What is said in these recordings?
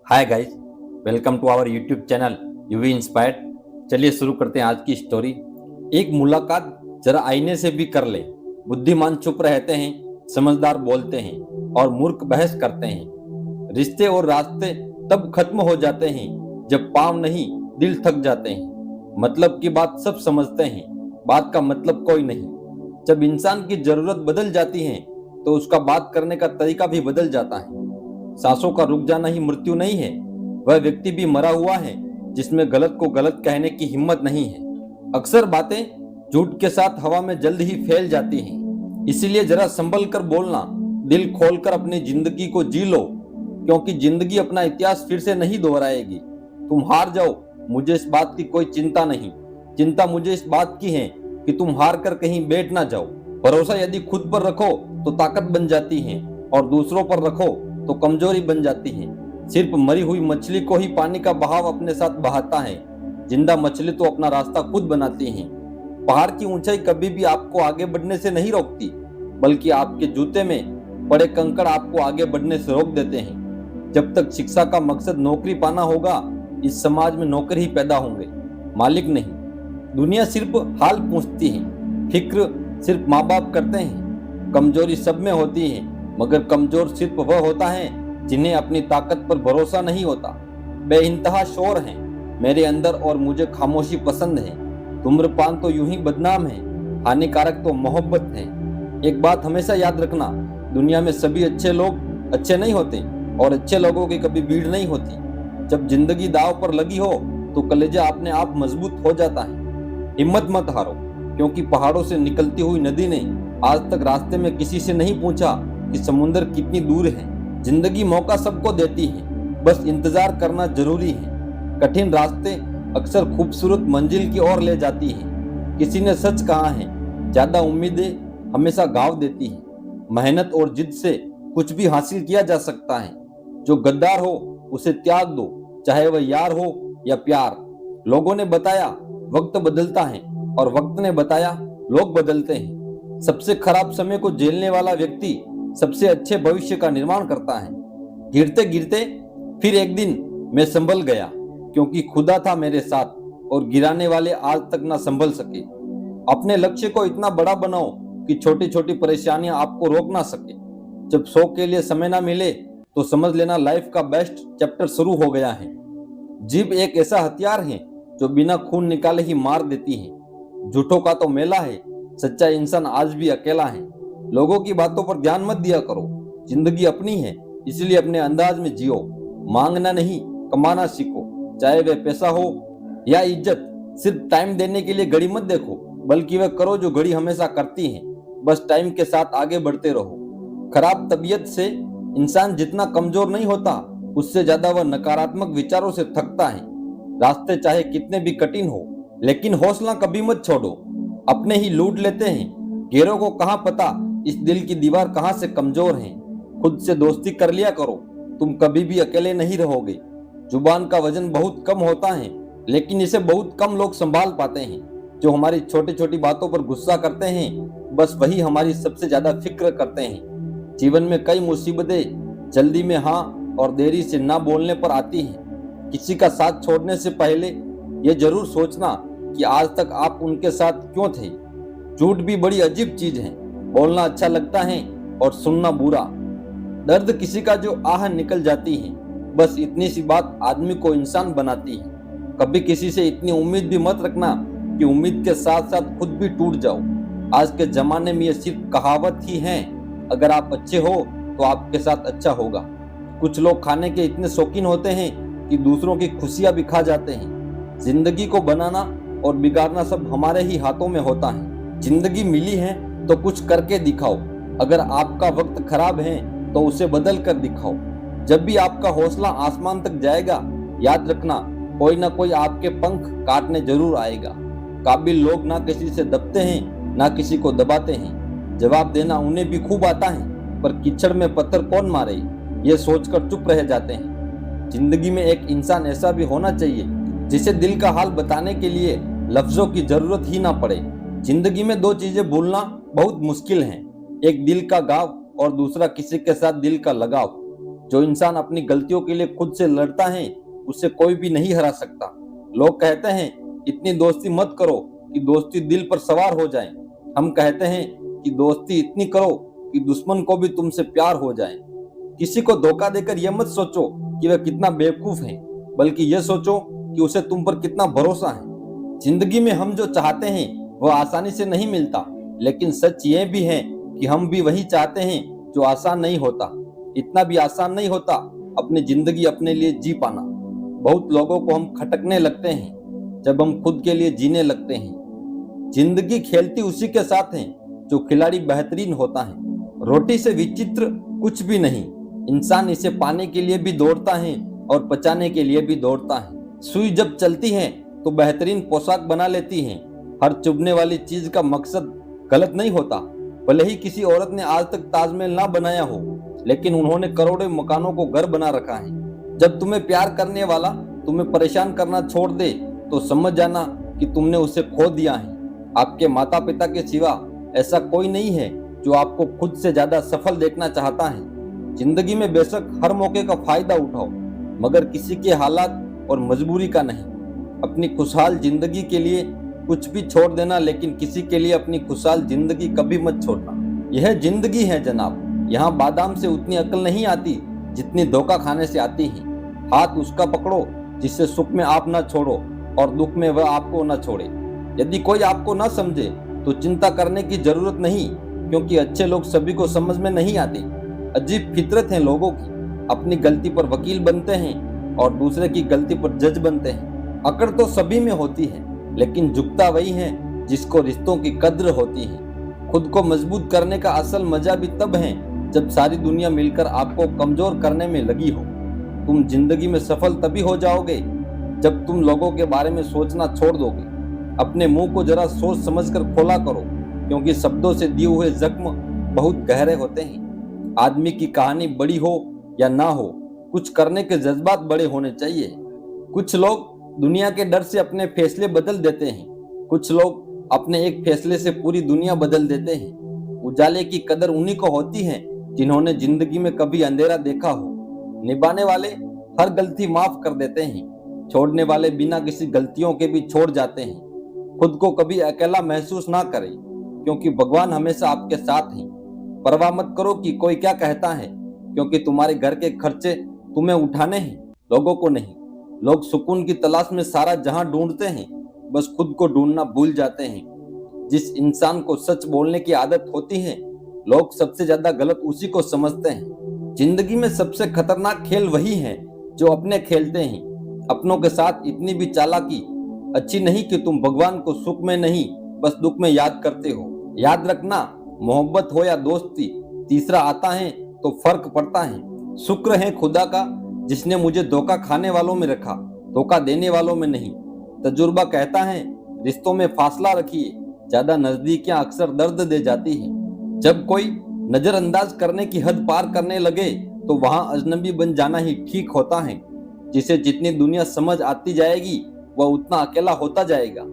Hi guys, welcome to our YouTube channel UV inspired. चलिए शुरू करते हैं आज की स्टोरी। एक मुलाकात जरा आईने से भी कर ले। बुद्धिमान चुप रहते हैं, समझदार बोलते हैं और मूर्ख बहस करते हैं। रिश्ते और रास्ते तब खत्म हो जाते हैं जब पाँव नहीं दिल थक जाते हैं। मतलब की बात सब समझते हैं, बात का मतलब कोई नहीं। जब इंसान की जरूरत बदल जाती है तो उसका बात करने का तरीका भी बदल जाता है। सांसों का रुक जाना ही मृत्यु नहीं है, वह व्यक्ति भी मरा हुआ है जिसमें गलत को गलत कहने की हिम्मत नहीं है। अक्सर बातें झूठ के साथ हवा में जल्द ही फैल जाती हैं, इसीलिए जरा संभल कर बोलना, दिल खोलकर अपनी जिंदगी को जी लो, क्योंकि जिंदगी अपना इतिहास फिर से नहीं दोहराएगी। तुम हार जाओ, मुझे इस बात की कोई चिंता नहीं। चिंता मुझे इस बात की है कि तुम हार कर कहीं बैठ ना जाओ। भरोसा यदि खुद पर रखो तो ताकत बन जाती है और दूसरों पर रखो तो कमजोरी बन जाती है। सिर्फ मरी हुई मछली को ही पानी का बहाव अपने साथ बहाता है, जिंदा मछली तो अपना रास्ता खुद बनाती है। पहाड़ की ऊंचाई कभी भी आपको आगे बढ़ने से नहीं रोकती, बल्कि आपके जूते में पड़े कंकड़ आपको आगे बढ़ने से रोक देते हैं। जब तक शिक्षा का मकसद नौकरी पाना होगा, इस समाज में नौकर ही पैदा होंगे, मालिक नहीं। दुनिया सिर्फ हाल पूछती है, फिक्र सिर्फ माँ बाप करते हैं। कमजोरी सब में होती है, मगर कमजोर सिर्फ वह होता है जिन्हें अपनी ताकत पर भरोसा नहीं होता। बेइंतहा शोर है मेरे अंदर और मुझे खामोशी पसंद है। धूम्रपान तो यूं ही बदनाम है, हानिकारक तो मोहब्बत है। एक बात हमेशा याद रखना, दुनिया में सभी अच्छे लोग अच्छे नहीं होते और अच्छे लोगों की कभी भीड़ नहीं होती। जब जिंदगी दांव पर लगी हो तो कलेजा अपने आप मजबूत हो जाता है। हिम्मत मत हारो, क्योंकि पहाड़ों से निकलती हुई नदी ने आज तक रास्ते में किसी से नहीं पूछा कि समुंदर कितनी दूर है। जिंदगी मौका सबको देती है, बस इंतजार करना जरूरी है। कठिन रास्ते अक्सर खूबसूरत मंजिल की ओर ले जाती है। किसी ने सच कहा है, ज्यादा उम्मीदें हमेशा घाव देती हैं। मेहनत और जिद से कुछ भी हासिल किया जा सकता है। जो गद्दार हो उसे त्याग दो, चाहे वह यार हो या प्यार। लोगों ने बताया वक्त बदलता है और वक्त ने बताया लोग बदलते हैं। सबसे खराब समय को झेलने वाला व्यक्ति सबसे अच्छे भविष्य का निर्माण करता है। गिरते गिरते फिर एक दिन मैं संभल गया, क्योंकि खुदा था मेरे साथ और गिराने वाले आज तक ना संभल सके। अपने लक्ष्य को इतना बड़ा बनाओ कि छोटी छोटी परेशानियां आपको रोक ना सके। जब शौक के लिए समय ना मिले तो समझ लेना लाइफ का बेस्ट चैप्टर शुरू हो गया है। जीभ एक ऐसा हथियार है जो बिना खून निकाले ही मार देती है। झूठों का तो मेला है, सच्चा इंसान आज भी अकेला है। लोगों की बातों पर ध्यान मत दिया करो, जिंदगी अपनी है, इसलिए अपने अंदाज में जियो। मांगना नहीं, कमाना सीखो, चाहे वह पैसा हो या इज्जत। सिर्फ टाइम देने के लिए घड़ी मत देखो, बल्कि वह करो जो घड़ी हमेशा करती है। बस टाइम के साथ आगे बढ़ते रहो। खराब तबीयत से इंसान जितना कमजोर नहीं होता, उससे ज्यादा वह नकारात्मक विचारों से थकता है। रास्ते चाहे कितने भी कठिन हो, लेकिन हौसला कभी मत छोड़ो। अपने ही लूट लेते हैं, गैरों को कहाँ पता इस दिल की दीवार कहाँ से कमजोर है। खुद से दोस्ती कर लिया करो, तुम कभी भी अकेले नहीं रहोगे। जुबान का वजन बहुत कम होता है, लेकिन इसे बहुत कम लोग संभाल पाते हैं। जो हमारी छोटी छोटी बातों पर गुस्सा करते हैं, बस वही हमारी सबसे ज्यादा फिक्र करते हैं। जीवन में कई मुसीबतें जल्दी में हाँ और देरी से ना बोलने पर आती हैं। किसी का साथ छोड़ने से पहले ये जरूर सोचना कि आज तक आप उनके साथ क्यों थे। झूठ भी बड़ी अजीब चीज है, बोलना अच्छा लगता है और सुनना बुरा। दर्द किसी का जो आह निकल जाती है, बस इतनी सी बात आदमी को इंसान बनाती है। कभी किसी से इतनी उम्मीद भी मत रखना कि उम्मीद के साथ साथ खुद भी टूट जाओ। आज के जमाने में ये सिर्फ कहावत ही है, अगर आप अच्छे हो तो आपके साथ अच्छा होगा। कुछ लोग खाने के इतने शौकीन होते हैं कि दूसरों की खुशियां भी खा जाते हैं। जिंदगी को बनाना और बिगाड़ना सब हमारे ही हाथों में होता है। जिंदगी मिली है तो कुछ करके दिखाओ। अगर आपका वक्त खराब है तो उसे बदल कर दिखाओ। जब भी आपका हौसला आसमान तक जाएगा, याद रखना कोई ना कोई आपके पंख काटने जरूर आएगा। काबिल लोग ना किसी से दबते हैं ना किसी को दबाते हैं। जवाब देना उन्हें भी खूब आता है, पर कीचड़ में पत्थर कौन मारे ये सोचकर चुप रह जाते हैं। जिंदगी में एक इंसान ऐसा भी होना चाहिए जिसे दिल का हाल बताने के लिए लफ्जों की जरूरत ही ना पड़े। जिंदगी में दो चीजें भूलना बहुत मुश्किल है, एक दिल का घाव और दूसरा किसी के साथ दिल का लगाव। जो इंसान अपनी गलतियों के लिए खुद से लड़ता है उसे कोई भी नहीं हरा सकता। लोग कहते हैं इतनी दोस्ती मत करो कि दोस्ती दिल पर सवार हो जाए। हम कहते हैं कि दोस्ती इतनी करो कि दुश्मन को भी तुमसे प्यार हो जाए। किसी को धोखा देकर यह मत सोचो कि वह कितना बेवकूफ है, बल्कि यह सोचो कि उसे तुम पर कितना भरोसा है। जिंदगी में हम जो चाहते हैं वह आसानी से नहीं मिलता, लेकिन सच यह भी है कि हम भी वही चाहते हैं जो आसान नहीं होता। इतना भी आसान नहीं होता अपनी जिंदगी अपने लिए जी पाना। बहुत लोगों को हम खटकने लगते हैं जब हम खुद के लिए जीने लगते हैं। जिंदगी खेलती उसी के साथ है जो खिलाड़ी बेहतरीन होता है। रोटी से विचित्र कुछ भी नहीं। इंसान इसे पाने के लिए भी दौड़ता है और पचाने के लिए भी दौड़ता है। सुई जब चलती है तो बेहतरीन पोशाक बना लेती है। हर चुभने वाली चीज का मकसद गलत नहीं होता। भले ही किसी औरत ने आज तक ताजमहल ना बनाया हो, लेकिन उन्होंने करोड़ों मकानों को घर बना रखा है। जब तुम्हें प्यार करने वाला तुम्हें परेशान करना छोड़ दे तो समझ जाना कि तुमने उसे खो दिया है। आपके माता पिता के सिवा ऐसा कोई नहीं है जो आपको खुद से ज्यादा सफल देखना चाहता है। जिंदगी में बेशक हर मौके का फायदा उठाओ, मगर किसी के हालात और मजबूरी का नहीं। अपनी खुशहाल जिंदगी के लिए कुछ भी छोड़ देना, लेकिन किसी के लिए अपनी खुशहाल जिंदगी कभी मत छोड़ना। यह जिंदगी है जनाब। यहाँ बादाम से उतनी अकल नहीं आती जितनी धोखा खाने से आती है। हाथ उसका पकड़ो जिससे सुख में आप ना छोड़ो और दुख में वह आपको ना छोड़े। यदि कोई आपको ना समझे तो चिंता करने की जरूरत नहीं, क्योंकि अच्छे लोग सभी को समझ में नहीं आते। अजीब फितरत है लोगों की, अपनी गलती पर वकील बनते हैं और दूसरे की गलती पर जज बनते हैं। अकड़ तो सभी में होती है, लेकिन झुकता वही है जिसको रिश्तों की कद्र होती है। खुद को मजबूत करने का असल मजा भी तब है जब सारी दुनिया मिलकर आपको कमजोर करने में लगी हो। तुम जिंदगी में सफल तभी हो जाओगे जब तुम लोगों के बारे में सोचना छोड़ दोगे। अपने मुंह को जरा सोच समझकर खोला करो, क्योंकि शब्दों से दिए हुए जख्म बहुत गहरे होते हैं। आदमी की कहानी बड़ी हो या ना हो, कुछ करने के जज्बात बड़े होने चाहिए। कुछ लोग दुनिया के डर से अपने फैसले बदल देते हैं, कुछ लोग अपने एक फैसले से पूरी दुनिया बदल देते हैं। उजाले की कदर उन्हीं को होती है जिन्होंने जिंदगी में कभी अंधेरा देखा हो। निभाने वाले हर गलती माफ कर देते हैं, छोड़ने वाले बिना किसी गलतियों के भी छोड़ जाते हैं। खुद को कभी अकेला महसूस ना करें, क्योंकि भगवान हमेशा आपके साथ हैं। परवाह मत करो कि कोई क्या कहता है, क्योंकि तुम्हारे घर के खर्चे तुम्हें उठाने हैं, लोगों को नहीं। लोग सुकून की तलाश में सारा जहां ढूंढते हैं, बस खुद को ढूंढना भूल जाते हैं। जिस इंसान को सच बोलने की आदत होती है, लोग सबसे ज्यादा गलत उसी को समझते हैं। जिंदगी में सबसे खतरनाक खेल वही है जो अपने खेलते हैं। अपनों के साथ इतनी भी चालाकी अच्छी नहीं कि तुम भगवान को सुख में नहीं बस दुख में याद करते हो। याद रखना, मोहब्बत हो या दोस्ती, तीसरा आता है तो फर्क पड़ता है। शुक्र है खुदा का जिसने मुझे धोखा खाने वालों में रखा, धोखा देने वालों में नहीं। तजुर्बा कहता है रिश्तों में फासला रखिए, ज्यादा नजदीकियां अक्सर दर्द दे जाती हैं। जब कोई नजरअंदाज करने की हद पार करने लगे तो वहां अजनबी बन जाना ही ठीक होता है। जिसे जितनी दुनिया समझ आती जाएगी वह उतना अकेला होता जाएगा।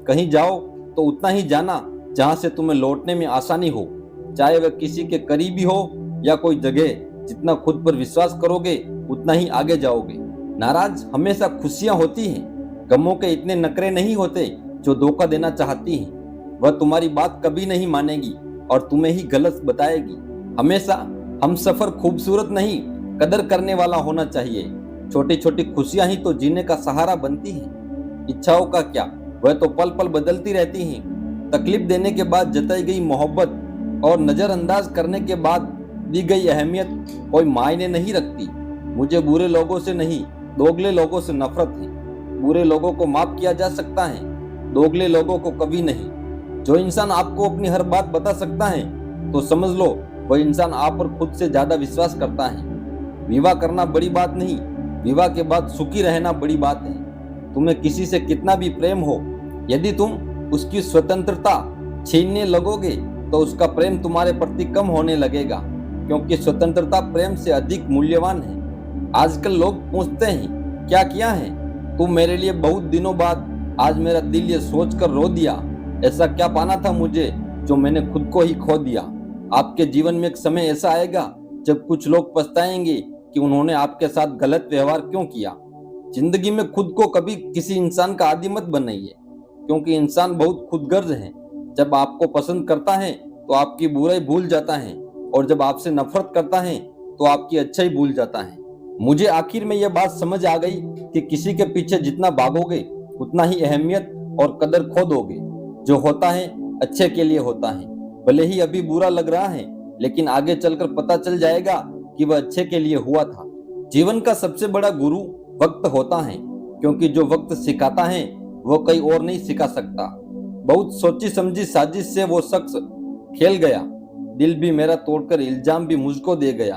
कहीं जाओ तो उतना ही जाना जहां से तुम्हें लौटने में आसानी हो, चाहे वह किसी के करीबी हो या कोई जगह। जितना खुद पर विश्वास करोगे उतना ही आगे जाओगे। नाराज हमेशा खुशियां होती हैं, गमों के इतने नखरे नहीं होते जो धोखा देना चाहती हैं। वह तुम्हारी बात कभी नहीं मानेगी और तुम्हें ही गलत बताएगी। हमेशा हम सफर खूबसूरत नहीं, कदर करने वाला होना चाहिए। छोटी छोटी खुशियां ही तो जीने का सहारा बनती हैं। इच्छाओं का क्या, वह तो पल पल बदलती रहती हैं। तकलीफ देने के बाद जताई गई मोहब्बत और नजरअंदाज करने के बाद दी गई अहमियत कोई मायने नहीं रखती। मुझे बुरे लोगों से नहीं, दोगले लोगों से नफरत है। बुरे लोगों को माफ किया जा सकता है, दोगले लोगों को कभी नहीं। जो इंसान आपको अपनी हर बात बता सकता है तो समझ लो वह इंसान आप पर खुद से ज्यादा विश्वास करता है। विवाह करना बड़ी बात नहीं, विवाह के बाद सुखी रहना बड़ी बात है। तुम्हें किसी से कितना भी प्रेम हो, यदि तुम उसकी स्वतंत्रता छीनने लगोगे तो उसका प्रेम तुम्हारे प्रति कम होने लगेगा, क्योंकि स्वतंत्रता प्रेम से अधिक मूल्यवान है। आजकल लोग पूछते हैं क्या किया है तुम मेरे लिए बहुत दिनों बाद, आज मेरा दिल ये सोचकर रो दिया। ऐसा क्या पाना था मुझे जो मैंने खुद को ही खो दिया। आपके जीवन में एक समय ऐसा आएगा जब कुछ लोग पछताएंगे कि उन्होंने आपके साथ गलत व्यवहार क्यों किया। जिंदगी में खुद को कभी किसी इंसान का आदी मत बनाइए, क्योंकि इंसान बहुत खुदगर्ज है। जब आपको पसंद करता है तो आपकी बुराई भूल जाता है, और जब आपसे नफरत करता है तो आपकी अच्छाई भूल जाता है। मुझे आखिर में यह बात समझ आ गई कि किसी के पीछे जितना भागोगे उतना ही अहमियत और कदर खो दोगे। जो होता है अच्छे के लिए होता है, भले ही अभी बुरा लग रहा है, लेकिन आगे चलकर पता चल जाएगा कि वह अच्छे के लिए हुआ था। जीवन का सबसे बड़ा गुरु वक्त होता है, क्योंकि जो वक्त सिखाता है वो कोई और नहीं सिखा सकता। बहुत सोची समझी साजिश से वो शख्स खेल गया, दिल भी मेरा तोड़कर इल्जाम भी मुझको दे गया।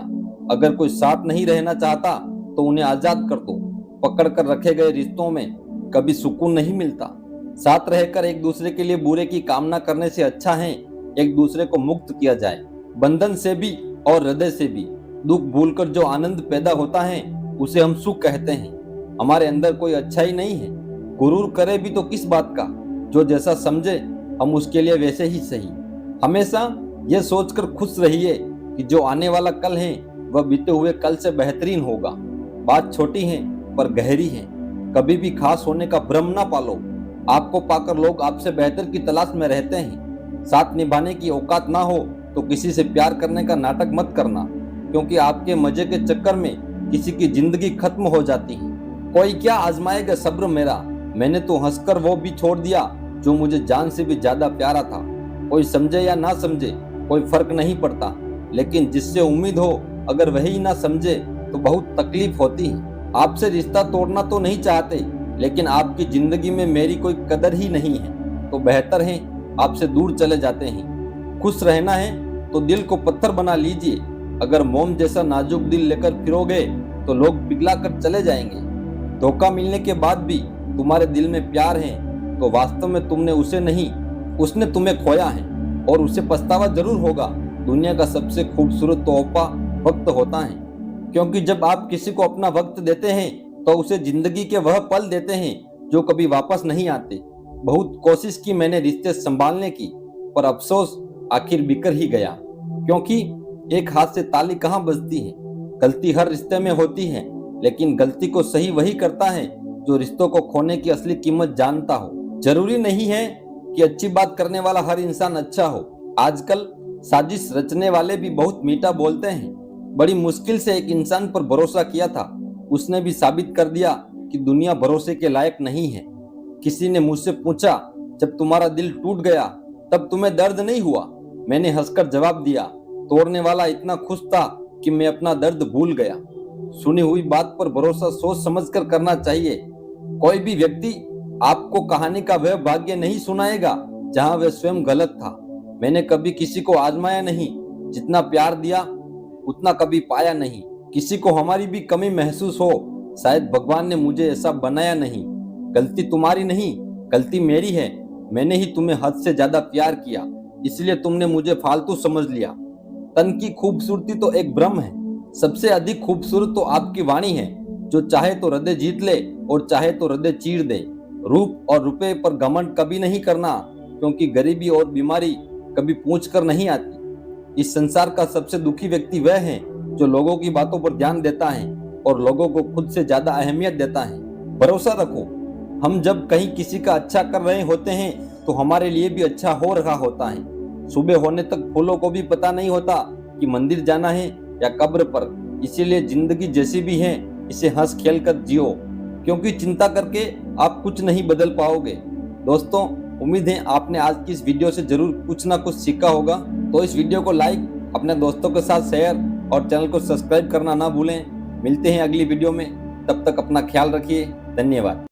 अगर कोई साथ नहीं रहना चाहता तो उन्हें आजाद कर दो। पकड़ कर रखे गए रिश्तों में कभी सुकून नहीं मिलता। साथ रहकर एक दूसरे के लिए बुरे की कामना करने से अच्छा है एक दूसरे को मुक्त किया जाए, बंधन से भी और हृदय से भी। दुख भूलकर जो आनंद पैदा होता है उसे हम सुख कहते हैं। हमारे अंदर कोई अच्छाई नहीं है, गुरूर करे भी तो किस बात का। जो जैसा समझे हम उसके लिए वैसे ही सही। हमेशा यह सोचकर खुश रहिए कि जो आने वाला कल है वह बीते हुए कल से बेहतरीन होगा। बात छोटी है पर गहरी है। कभी भी खास होने का भ्रम ना पालो। आपको पाकर लोग आपसे बेहतर की तलाश में रहते हैं। साथ निभाने की औकात ना हो तो किसी से प्यार करने का नाटक मत करना, क्योंकि आपके मजे के चक्कर में किसी की जिंदगी खत्म हो जाती है। कोई क्या आजमाएगा सब्र मेरा, मैंने तो हंसकर वो भी छोड़ दिया जो मुझे जान से भी ज्यादा प्यारा था। कोई समझे या ना समझे कोई फर्क नहीं पड़ता, लेकिन जिससे उम्मीद हो अगर वही ना समझे तो बहुत तकलीफ होती है। आपसे रिश्ता तोड़ना तो नहीं चाहते, लेकिन आपकी जिंदगी में मेरी कोई कदर ही नहीं है तो बेहतर है आपसे दूर चले जाते हैं। खुश रहना है तो दिल को पत्थर बना लीजिए। अगर मोम जैसा नाजुक दिल लेकर फिरोगे तो लोग पिघला कर चले जाएंगे। धोखा मिलने के बाद भी तुम्हारे दिल में प्यार है तो वास्तव में तुमने उसे नहीं, उसने तुम्हें खोया है, और उसे पछतावा जरूर होगा। दुनिया का सबसे खूबसूरत तोहफा वक्त होता है, क्योंकि जब आप किसी को अपना वक्त देते हैं तो उसे जिंदगी के वह पल देते हैं जो कभी वापस नहीं आते। बहुत कोशिश की मैंने रिश्ते संभालने की, पर अफसोस आखिर बिखर ही गया, क्योंकि एक हाथ से ताली कहाँ बजती है। गलती हर रिश्ते में होती है, लेकिन गलती को सही वही करता है जो रिश्तों को खोने की असली कीमत जानता हो। जरूरी नहीं है कि अच्छी बात करने वाला हर इंसान अच्छा हो। आजकल साजिश रचने वाले भी बहुत मीठा बोलते हैं। बड़ी मुश्किल से एक इंसान पर भरोसा किया था, उसने भी साबित कर दिया कि दुनिया भरोसे के लायक नहीं है। किसी ने मुझसे पूछा, जब तुम्हारा दिल टूट गया तब तुम्हें दर्द नहीं हुआ? मैंने हंसकर जवाब दिया, तोड़ने वाला इतना खुश था कि मैं अपना दर्द भूल गया। सुनी हुई बात पर भरोसा सोच समझकर करना चाहिए। कोई भी व्यक्ति आपको कहानी का वह भाग्य नहीं सुनाएगा जहां वह स्वयं गलत था। मैंने कभी किसी को आजमाया नहीं, जितना प्यार दिया उतना कभी पाया नहीं। किसी को हमारी भी कमी महसूस हो, शायद भगवान ने मुझे ऐसा बनाया नहीं। गलती तुम्हारी नहीं, गलती मेरी है। मैंने ही तुम्हें हद से ज्यादा प्यार किया, इसलिए तुमने मुझे फालतू समझ लिया। तन की खूबसूरती तो एक भ्रम है, सबसे अधिक खूबसूरत तो आपकी वाणी है, जो चाहे तो हृदय जीत ले और चाहे तो हृदय चीर दे। रूप और रुपए पर घमंड कभी नहीं करना, क्योंकि गरीबी और बीमारी कभी पूछ कर नहीं आती। इस संसार का सबसे दुखी व्यक्ति वह है जो लोगों की बातों पर ध्यान देता है और लोगों को खुद से ज्यादा अहमियत देता है। भरोसा रखो, हम जब कहीं किसी का अच्छा कर रहे होते हैं तो हमारे लिए भी अच्छा हो रहा होता है। सुबह होने तक फूलों को भी पता नहीं होता कि मंदिर जाना है या कब्र पर। इसीलिए जिंदगी जैसी भी है इसे हंस खेल कर जियो, क्योंकि चिंता करके आप कुछ नहीं बदल पाओगे। दोस्तों, उम्मीद है आपने आज की इस वीडियो से जरूर कुछ ना कुछ सीखा होगा। तो इस वीडियो को लाइक, अपने दोस्तों के साथ शेयर और चैनल को सब्सक्राइब करना ना भूलें। मिलते हैं अगली वीडियो में, तब तक अपना ख्याल रखिए। धन्यवाद।